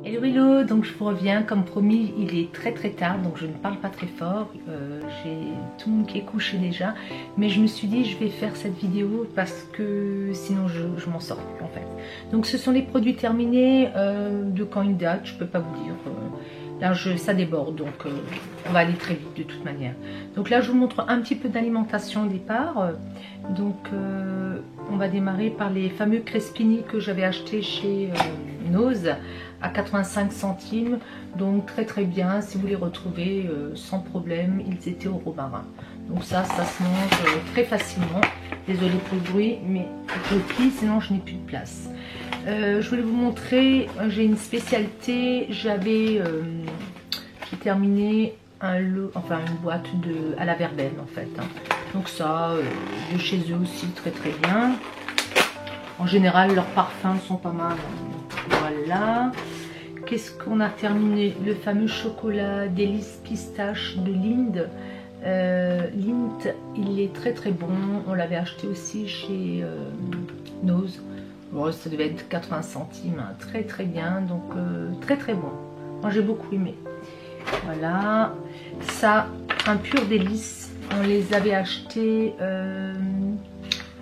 Hello hello, donc je vous reviens, comme promis il est très tard donc je ne parle pas très fort, j'ai tout le monde qui est couché déjà, mais je me suis dit je vais faire cette vidéo parce que sinon je m'en sors plus en fait. Donc ce sont les produits terminés, de quand ils datent, je peux pas vous dire, là ça déborde donc on va aller très vite de toute manière. Donc là je vous montre un petit peu d'alimentation au départ, donc on va démarrer par les fameux crespini que j'avais acheté chez Nose à 85 centimes, donc très bien, si vous les retrouvez sans problème, ils étaient au romarin. Donc ça se mange très facilement. Désolée pour le bruit, mais je plie, sinon je n'ai plus de place. Je voulais vous montrer, j'ai une spécialité, j'ai terminé une boîte à la verveine en fait. Donc ça, de chez eux aussi très bien. En général, leurs parfums sont pas mal. Voilà. Qu'est-ce qu'on a terminé? Le fameux chocolat délice pistache de Lindt. Lindt, il est très bon. On l'avait acheté aussi chez Nose. Bon, ça devait être 80 centimes. Hein. Très bien. Donc, très bon. Moi, j'ai beaucoup aimé. Voilà. Ça, un pur délice. On les avait achetés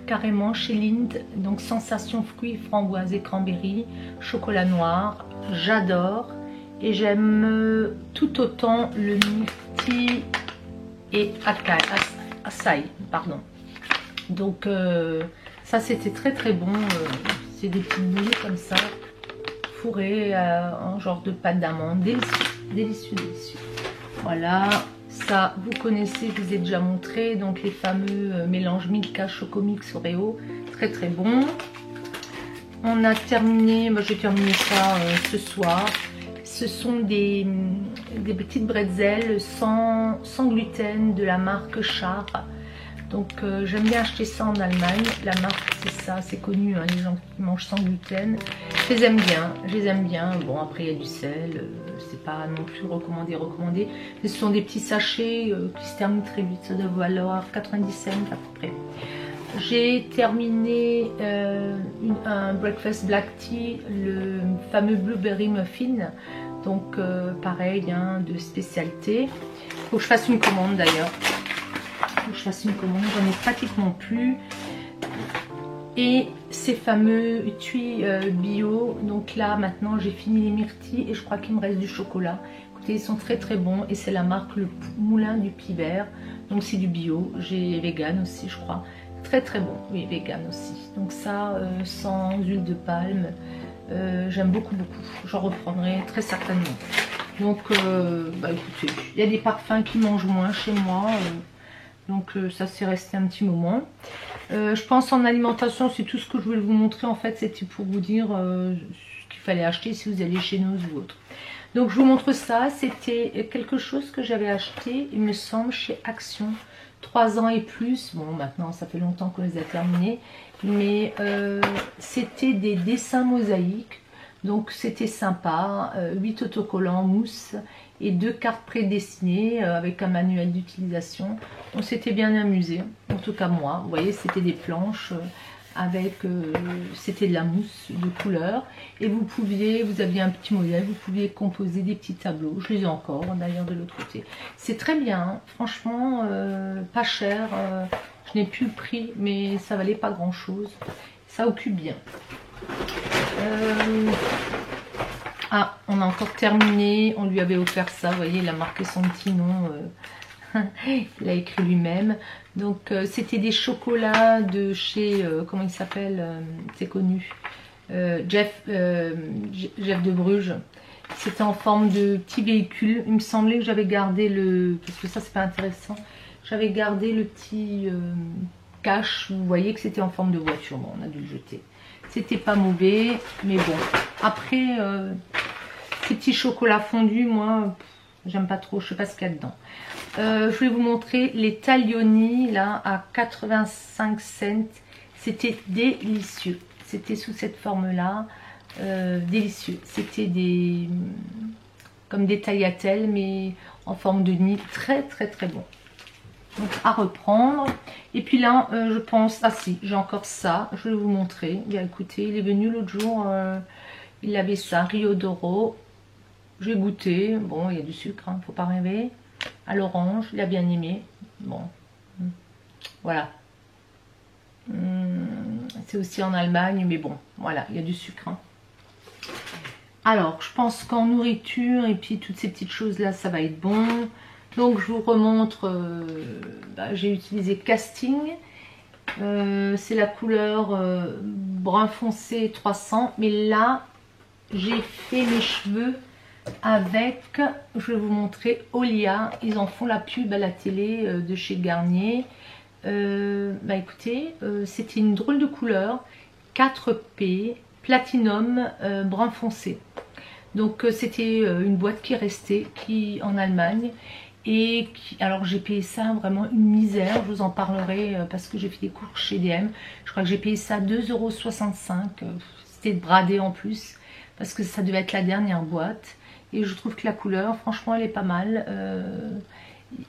carrément chez Lindt. Donc, sensation fruits, framboise et cranberry. Chocolat noir. J'adore. Et j'aime tout autant le myrtille et açaï, pardon. Donc, ça, c'était très bon. C'est des petites boules comme ça, fourrées en genre de pâte d'amande. Délicieux. Voilà. Ça, vous connaissez, je vous ai déjà montré. Donc, les fameux mélanges Milka Chocomix Oreo. Très bon. On a terminé, moi j'ai terminé ça ce soir. Ce sont des petites bretzels sans gluten de la marque Char. Donc j'aime bien acheter ça en Allemagne. La marque c'est ça, c'est connu, hein, les gens qui mangent sans gluten. Je les aime bien. Bon après il y a du sel, c'est pas non plus recommandé. Mais ce sont des petits sachets qui se terminent très vite. Ça doit valoir 90 cents à peu près. J'ai terminé un breakfast black tea, le fameux blueberry muffin. Donc pareil, hein, de spécialité. Faut que je fasse une commande d'ailleurs. J'en ai pratiquement plus. Et ces fameux tuis bio. Donc là maintenant j'ai fini les myrtilles et je crois qu'il me reste du chocolat. Écoutez, ils sont très bons et c'est la marque le Moulin du Pivert. Donc c'est du bio. J'ai vegan aussi je crois. Très bon, oui, vegan aussi. Donc ça, sans huile de palme, j'aime beaucoup. J'en reprendrai très certainement. Donc, écoutez, il y a des parfums qui mangent moins chez moi. Donc ça s'est resté un petit moment. Je pense en alimentation, c'est tout ce que je voulais vous montrer. En fait, c'était pour vous dire ce qu'il fallait acheter si vous allez chez Nose ou autre. Donc je vous montre ça. C'était quelque chose que j'avais acheté, il me semble, chez Action. 3 ans et plus, bon maintenant ça fait longtemps qu'on les a terminés, mais c'était des dessins mosaïques, donc c'était sympa, 8 autocollants mousse et 2 cartes prédessinées avec un manuel d'utilisation. On s'était bien amusé, en tout cas moi, vous voyez c'était des planches avec, c'était de la mousse de couleur et vous aviez un petit modèle, vous pouviez composer des petits tableaux, je les ai encore d'ailleurs de l'autre côté. C'est très bien, hein. Franchement pas cher, je n'ai plus le prix mais ça valait pas grand chose, ça occupe bien. On a encore terminé, on lui avait offert ça, vous voyez il a marqué son petit nom. Il a écrit lui-même. Donc c'était des chocolats de chez comment il s'appelle, c'est connu, Jeff de Bruges. C'était en forme de petit véhicule. Il me semblait que j'avais gardé parce que ça c'est pas intéressant, j'avais gardé le petit cache. Vous voyez que c'était en forme de voiture. Bon, on a dû le jeter. C'était pas mauvais, mais bon après ces petits chocolats fondus, moi j'aime pas trop, je sais pas ce qu'il y a dedans. Je vais vous montrer les taglioni là à 85 cents. C'était délicieux. C'était sous cette forme là, délicieux. C'était comme des tagliatelles mais en forme de nid, très bon. Donc à reprendre. Et puis là, je pense, j'ai encore ça. Je vais vous montrer. Bien écoutez, il est venu l'autre jour. Il avait ça, Rio d'Oro. j'ai goûté. Bon, il y a du sucre, hein, faut pas rêver. À l'orange, il a bien aimé. Bon, voilà. C'est aussi en Allemagne, mais bon, voilà, il y a du sucre. Hein. Alors, je pense qu'en nourriture et puis toutes ces petites choses-là, ça va être bon. Donc, je vous remontre, j'ai utilisé Casting. C'est la couleur brun foncé 300. Mais là, j'ai fait mes cheveux avec, je vais vous montrer, Olia. Ils en font la pub à la télé de chez Garnier. Écoutez, c'était une drôle de couleur. 4P, platinum, brun foncé. Donc c'était une boîte qui restait en Allemagne. Et alors j'ai payé ça vraiment une misère, je vous en parlerai parce que j'ai fait des cours chez DM. Je crois que j'ai payé ça 2,65 €, c'était bradé en plus, parce que ça devait être la dernière boîte. Et je trouve que la couleur, franchement, elle est pas mal.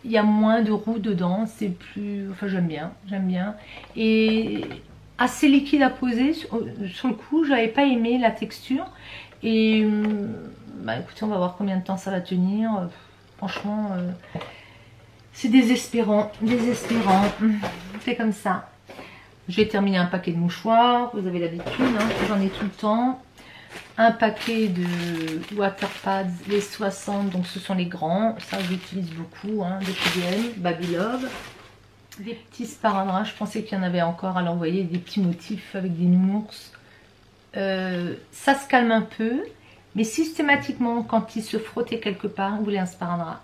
Il y a moins de roux dedans, c'est plus... Enfin, j'aime bien, j'aime bien. Et assez liquide à poser, sur le coup, j'avais pas aimé la texture. Et écoutez, on va voir combien de temps ça va tenir. Franchement, c'est désespérant, désespérant. C'est comme ça. J'ai terminé un paquet de mouchoirs, vous avez l'habitude, hein, j'en ai tout le temps. Un paquet de Waterpads, les 60, donc ce sont les grands. Ça, j'utilise beaucoup, hein, des PDM, Baby Love. Des petits sparadraps, je pensais qu'il y en avait encore. Alors, vous voyez, des petits motifs avec des nounours. Ça se calme un peu. Mais systématiquement, quand il se frottait quelque part, vous voulez un sparadrap.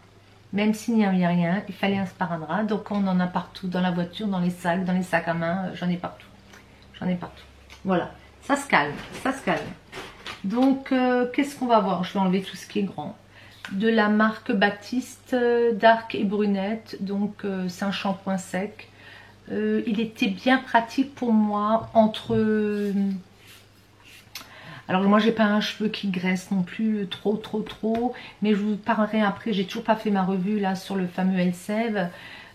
Même s'il n'y avait rien, il fallait un sparadrap. Donc on en a partout, dans la voiture, dans les sacs à main, j'en ai partout. J'en ai partout. Voilà, ça se calme, ça se calme. Donc qu'est-ce qu'on va voir? Je vais enlever tout ce qui est grand. De la marque Baptiste, Dark et Brunette. Donc c'est un shampoing sec. Il était bien pratique pour moi entre... Alors moi j'ai pas un cheveu qui graisse non plus trop, mais je vous parlerai après. J'ai toujours pas fait ma revue là sur le fameux Elseve.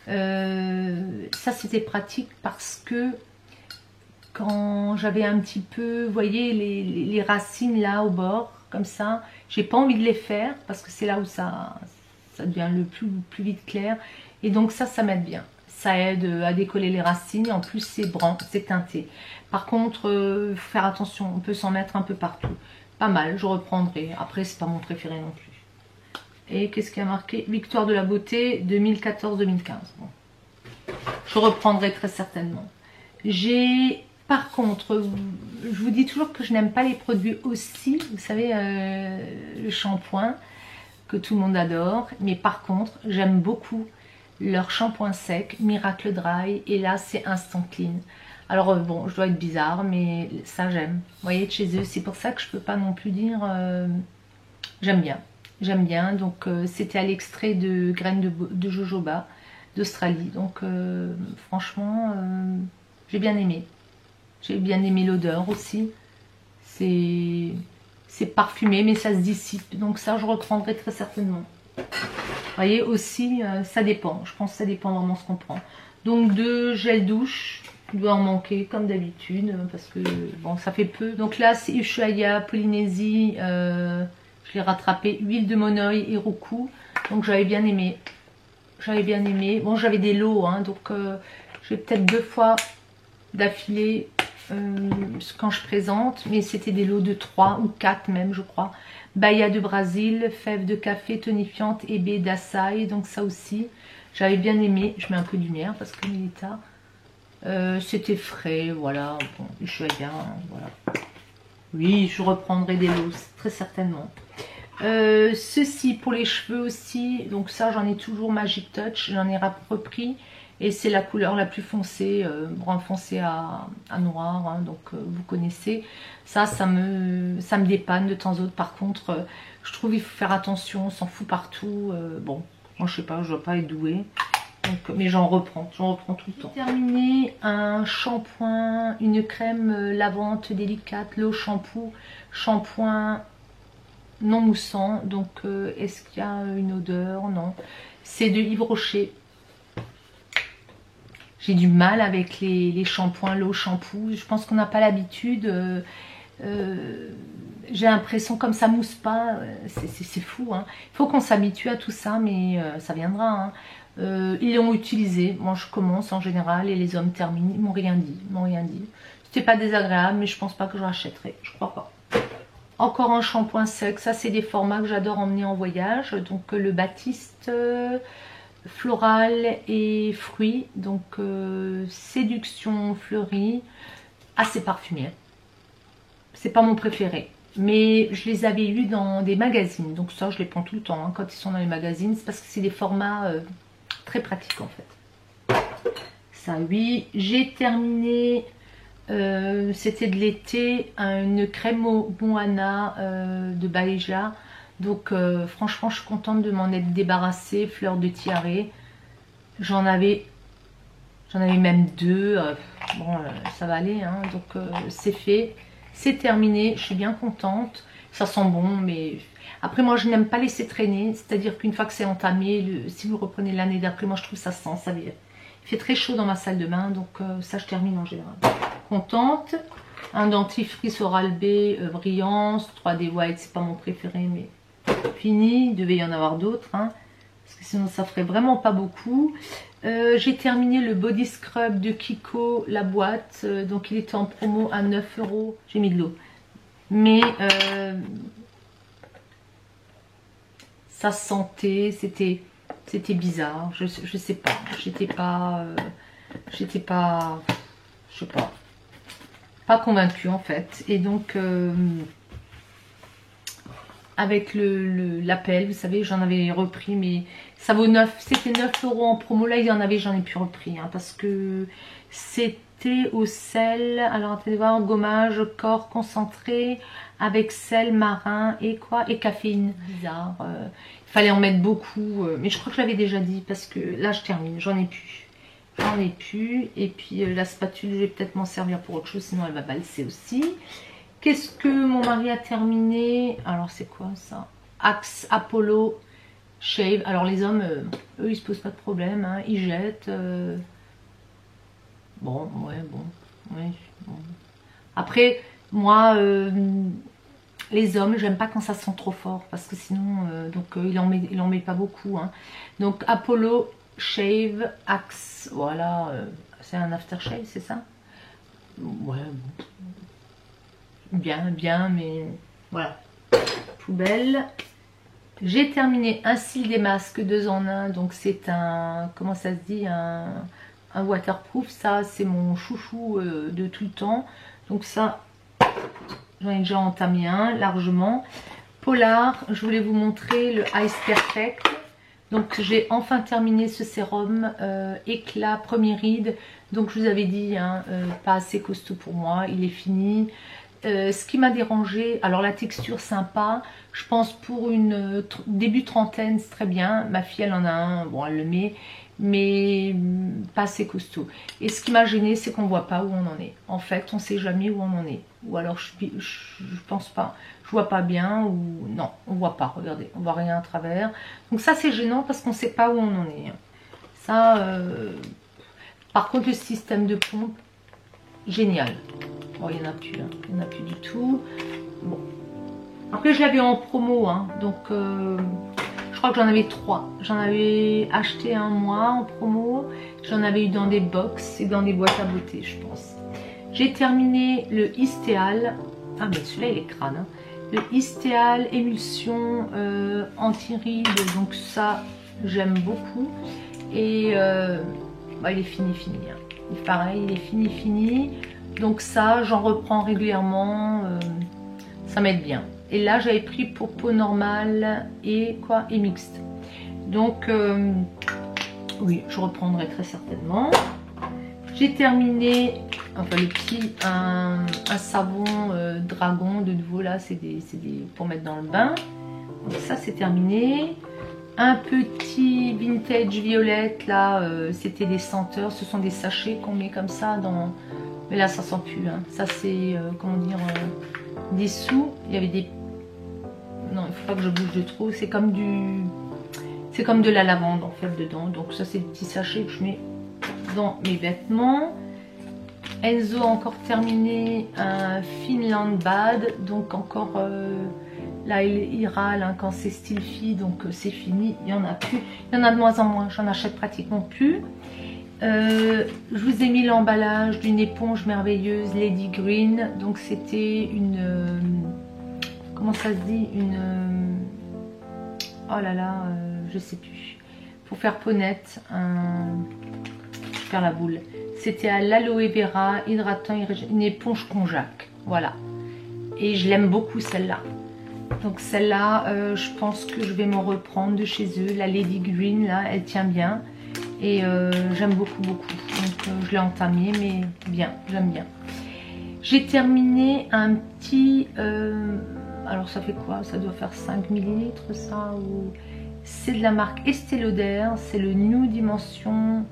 Ça c'était pratique parce que quand j'avais un petit peu, vous voyez les racines là au bord comme ça, j'ai pas envie de les faire parce que c'est là où ça devient le plus vite clair. Et donc ça m'aide bien. Ça aide à décoller les racines. En plus, c'est brun, c'est teinté. Par contre, faut faire attention. On peut s'en mettre un peu partout. Pas mal, je reprendrai. Après, c'est pas mon préféré non plus. Et qu'est-ce qui a marqué? Victoire de la beauté 2014-2015. Bon. Je reprendrai très certainement. Par contre, je vous dis toujours que je n'aime pas les produits aussi. Vous savez, le shampoing que tout le monde adore. Mais par contre, j'aime beaucoup leur shampoing sec, Miracle Dry, et là c'est Instant Clean. Alors bon, je dois être bizarre, mais ça j'aime. Vous voyez, de chez eux, c'est pour ça que je peux pas non plus dire... j'aime bien, j'aime bien. Donc c'était à l'extrait de graines de jojoba d'Australie. Donc franchement, j'ai bien aimé. J'ai bien aimé l'odeur aussi. C'est parfumé, mais ça se dissipe. Donc ça, je reprendrai très certainement. Vous voyez aussi, ça dépend. Je pense que ça dépend vraiment ce qu'on prend. Donc de gel douche, il doit en manquer comme d'habitude parce que bon, ça fait peu. Donc là, c'est Ushuaïa, Polynésie. Je l'ai rattrapé. Huile de Monoï et Roku. Donc j'avais bien aimé. J'avais bien aimé. Bon, j'avais des lots, hein, donc j'ai peut-être 2 fois d'affilée quand je présente, mais c'était des lots de 3 ou 4 même, je crois. Baia de Brésil, fèves de café tonifiante et baie d'açaï, donc ça aussi j'avais bien aimé. Je mets un peu de lumière parce que il est tard. C'était frais, voilà. Bon, je suis bien, voilà. Oui, je reprendrai des lots très certainement. Ceci pour les cheveux aussi, donc ça j'en ai toujours Magic Touch, j'en ai repris. Et c'est la couleur la plus foncée, brun foncé à noir, hein, donc vous connaissez. Ça me dépanne de temps en temps. Par contre, je trouve qu'il faut faire attention, on s'en fout partout. Bon, moi je sais pas, je dois pas être douée. Donc, mais j'en reprends tout le temps. J'ai terminé un shampoing, une crème lavante délicate, l'eau shampoo, shampoing non moussant. Donc est-ce qu'il y a une odeur? Non. C'est de Yves Rocher. J'ai du mal avec les shampoings, l'eau shampoo. Je pense qu'on n'a pas l'habitude. j'ai l'impression comme ça mousse pas, c'est fou. Hein. Il faut qu'on s'habitue à tout ça, mais ça viendra. Hein. Ils l'ont utilisé. Moi, je commence en général et les hommes terminent. Ils m'ont rien dit. Ils m'ont rien dit. C'était pas désagréable, mais je pense pas que je rachèterai. Je crois pas. Encore un shampoing sec. Ça, c'est des formats que j'adore emmener en voyage. Donc, le Baptiste floral et fruits. Donc, séduction fleurie. Assez parfumé. C'est pas mon préféré. Mais je les avais eus dans des magazines. Donc, ça, je les prends tout le temps. Hein, quand ils sont dans les magazines. C'est parce que c'est des formats très pratiques, en fait. Ça, oui. J'ai terminé... c'était de l'été, une crème au Moana de Baeja. Donc franchement je suis contente de m'en être débarrassée. Fleur de tiare. J'en avais même deux. Bon ça va aller hein. Donc c'est fait, c'est terminé, je suis bien contente. Ça sent bon, mais après moi je n'aime pas laisser traîner. C'est à dire qu'une fois que c'est entamé, si vous reprenez l'année d'après, moi je trouve ça sent, ça il fait très chaud dans ma salle de bain. Donc ça je termine en général. Contente. Un dentifrice Oral-B Brillance 3D White, c'est pas mon préféré mais fini. Il devait y en avoir d'autres hein, parce que sinon ça ferait vraiment pas beaucoup. J'ai terminé le body scrub de Kiko, la boîte, donc il était en promo à 9 €. J'ai mis de l'eau mais ça sentait, c'était bizarre, je sais pas, j'étais pas je sais pas convaincue en fait. Et donc avec l'appel, vous savez, j'en avais repris, mais ça vaut 9, c'était 9 € en promo. Là il y en avait, j'en ai plus repris hein, parce que c'était au sel. Alors attendez voir, gommage corps concentré avec sel marin et quoi, et caféine. Bizarre, il fallait en mettre beaucoup, mais je crois que je l'avais déjà dit parce que là je termine, j'en ai plus. J'en ai plus. Et puis la spatule, je vais peut-être m'en servir pour autre chose, sinon elle va valser aussi. Qu'est-ce que mon mari a terminé? Alors c'est quoi ça? Axe Apollo Shave. Alors les hommes, eux ils se posent pas de problème, hein. Ils jettent. Bon, ouais, bon. Ouais, bon. Après, moi, les hommes, j'aime pas quand ça sent trop fort, parce que sinon, donc il en met pas beaucoup. Hein. Donc Apollo Shave Axe, voilà, c'est un aftershave, c'est ça? Ouais, bon. Bien, mais voilà, poubelle. J'ai terminé un cil des masques 2 en 1, donc c'est un, comment ça se dit, un waterproof. Ça c'est mon chouchou de tout le temps, donc ça j'en ai déjà entamé un largement. Polar, je voulais vous montrer le Ice Perfect. Donc j'ai enfin terminé ce sérum éclat premier ride. Donc je vous avais dit hein, pas assez costaud pour moi, il est fini. Ce qui m'a dérangé, alors la texture sympa, je pense pour une début trentaine c'est très bien. Ma fille elle en a un, bon elle le met, mais pas assez costaud. Et ce qui m'a gêné c'est qu'on voit pas où on en est. En fait on sait jamais où on en est. Ou alors je pense pas, je vois pas bien, ou non on voit pas, regardez, on voit rien à travers. Donc ça c'est gênant parce qu'on sait pas où on en est. Ça, par contre le système de pompe, génial. Bon, il n'y en a plus, hein. Il n'y en a plus du tout. Bon. Après, je l'avais en promo, hein. Donc je crois que j'en avais 3. J'en avais acheté un mois en promo. J'en avais eu dans des box et dans des boîtes à beauté, je pense. J'ai terminé le Istéal. Ah, mais celui-là, il est crâne. Hein. Le Istéal émulsion anti-rides. Donc ça, j'aime beaucoup. Et bah, il est fini. Hein. Et pareil, il est fini. Donc ça, j'en reprends régulièrement, ça m'aide bien. Et là, j'avais pris pour peau normale et quoi, et mixte. Donc, oui, je reprendrai très certainement. J'ai terminé, enfin le petit, un savon dragon de nouveau là, c'est des pour mettre dans le bain. Donc ça, c'est terminé. Un petit vintage violette là, c'était des senteurs, ce sont des sachets qu'on met comme ça dans... Mais là ça sent plus, hein. Ça c'est, comment dire, des sous, il y avait des... Non, il faut pas que je bouge de trop, c'est comme du... C'est comme de la lavande en fait dedans, donc ça c'est des petits sachets que je mets dans mes vêtements. Enzo a encore terminé un Finland Bad, donc encore là il râle hein, quand c'est style fille, donc c'est fini, il y en a plus, il y en a de moins en moins, j'en achète pratiquement plus. Je vous ai mis l'emballage d'une éponge merveilleuse Lady Green, donc c'était une comment ça se dit, une oh là là, je sais plus, pour faire peaunette, je perds la boule. C'était à l'aloe vera, hydratant, une éponge konjac. Voilà. Et je l'aime beaucoup celle-là. Donc celle-là, je pense que je vais m'en reprendre de chez eux. La Lady Green, là, elle tient bien. Et j'aime beaucoup, beaucoup. Donc je l'ai entamée, mais bien, j'aime bien. J'ai terminé un petit... alors ça fait quoi? Ça doit faire 5 ml ça ou... C'est de la marque Estée Lauder. C'est le New Dimension...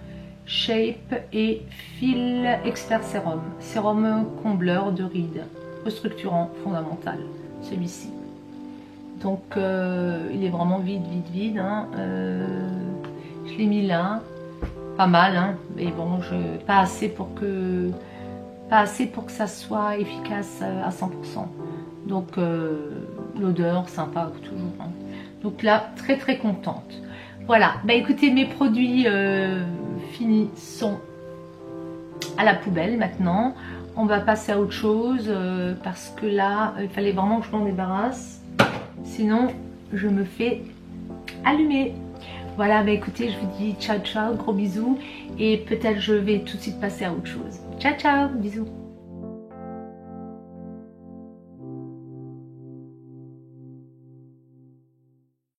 Shape et Fil Expert Sérum. Sérum combleur de rides, restructurant fondamental, celui-ci. Donc il est vraiment vide, vide, vide. Hein. Je l'ai mis là, pas mal, hein. Mais bon, pas assez pour que ça soit efficace à 100%. Donc l'odeur sympa toujours. Hein. Donc là, très très contente. Voilà, bah écoutez, mes produits finis sont à la poubelle maintenant. On va passer à autre chose parce que là, il fallait vraiment que je m'en débarrasse. Sinon, je me fais allumer. Voilà, bah écoutez, je vous dis ciao ciao, gros bisous. Et peut-être je vais tout de suite passer à autre chose. Ciao ciao, bisous.